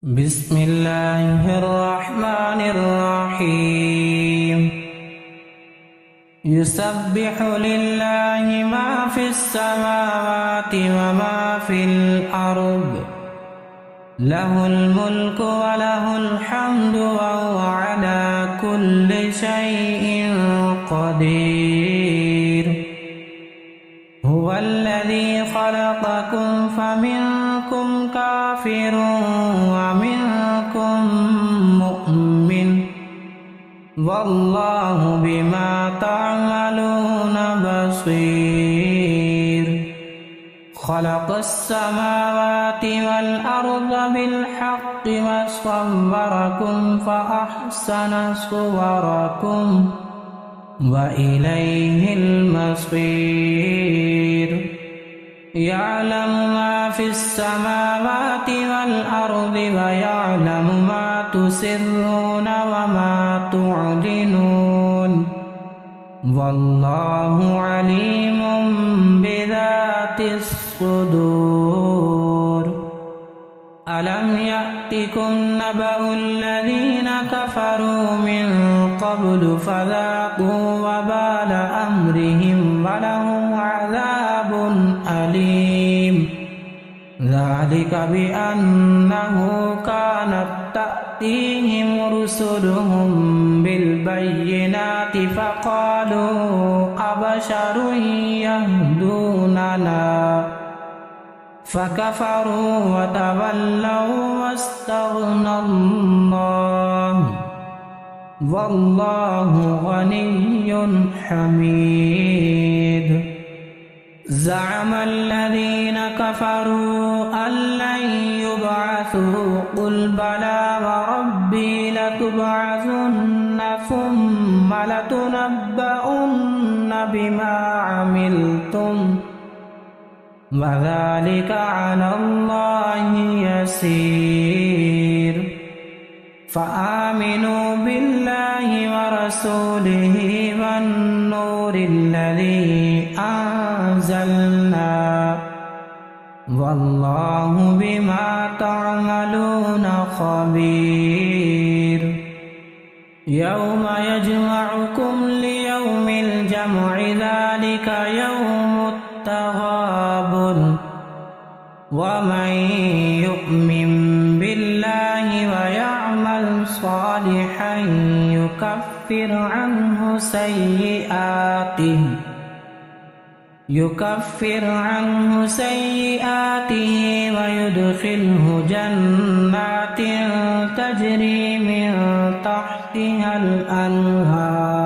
بسم الله الرحمن الرحيم يسبح لله ما في السماوات وما في الأرض له الملك وله الحمد وهو على كل شيء قدير هو الذي خلقكم فمنكم كافر ومنكم مؤمن والله بما تعملون بصير خلق السماوات والأرض بالحق وصوركم فأحسن صوركم وإليه المصير يعلم ما في السماوات والأرض ويعلم ما تسرون وما تعلنون والله عليم بذات الصدور ألم يأتكم نبأ الذين كفروا من قبل فذاقوا وبال أمرهم ولهم عذاب أليم ذلك بأنه كانت تأتيهم رسلهم بالبينات فقالوا أبشر يهدوننا فكفروا وتولوا واستغنى الله والله غني حميد زعم الذين كفروا أن لن يبعثوا قل بلى وربي لتبعثن ثم لتنبؤن بما عملتم وذلك على الله يسير فآمنوا بالله ورسوله والنور الذي أنزلنا والله بما تعملون خبير يوم يجمعكم ليوم الجمع ذلك يوم التغابن ومن يؤمن بالله ويعمل صالحا يكفر عنه سيئاته ويدخله جنات تجري من تحتها الأنهار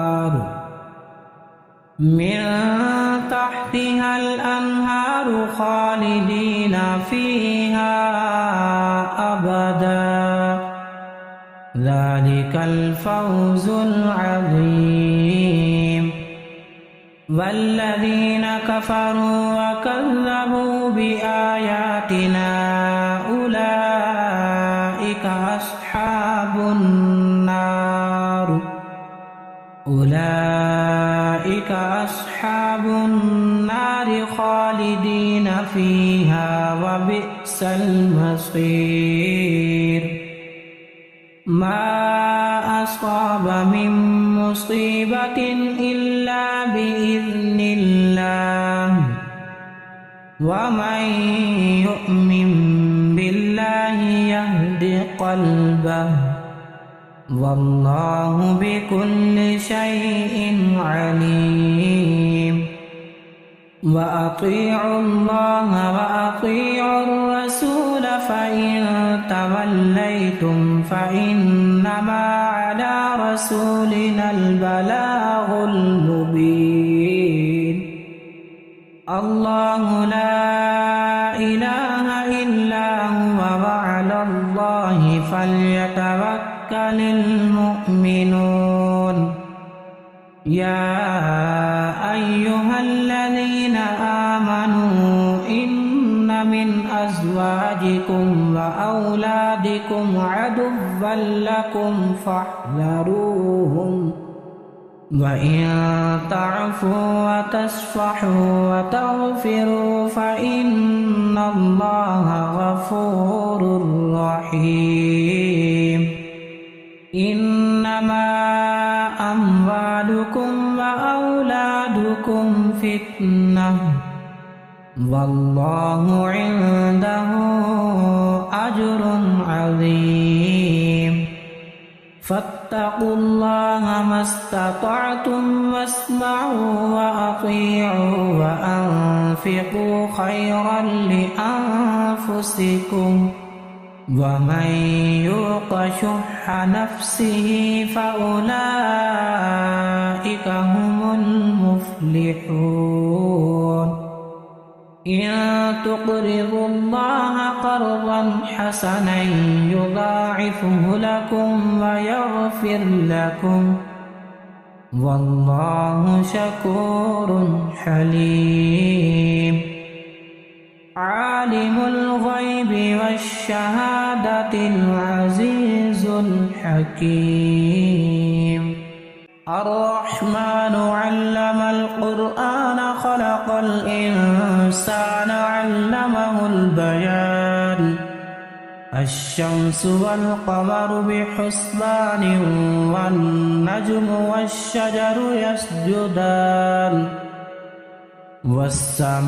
خالدين فيها أبدا ذلك الفوز العظيم والذين كفروا وكذبوا بآياتنا أولئك أصحاب النار خالدين فيها وبئس المصير ما أصاب من مصيبة إلا بإذن الله ومن يؤمن بالله يهد قلبه والله بكل شيء عليم وأطيعوا الله وأطيعوا الرسول فإن توليتم فإنما على رسولنا البلاغ المبين الله لا إله إلا هو وعلى الله فليتوكل المؤمنون يا أيها الذين آمنوا إن من أزواجكم وأولادكم عدوا لكم فاحذروهم وإن تعفوا وتصفحوا وتغفروا فإن الله غفور رحيم. فتنة والله عنده أجر عظيم فاتقوا الله ما استطعتم واسمعوا وأطيعوا وأنفقوا خيرا لأنفسكم ومن يوق شح نفسه فأولئك هم المفلحون إن تقرضوا الله قرضا حسنا يضاعفه لكم ويغفر لكم والله شكور حليم عالم الغيب والشهادة العزيز الحكيم الرحمن علم القرآن خلق الإنسان علمه البيان الشمس والقمر بحسبان والنجم والشجر يسجدان والسماء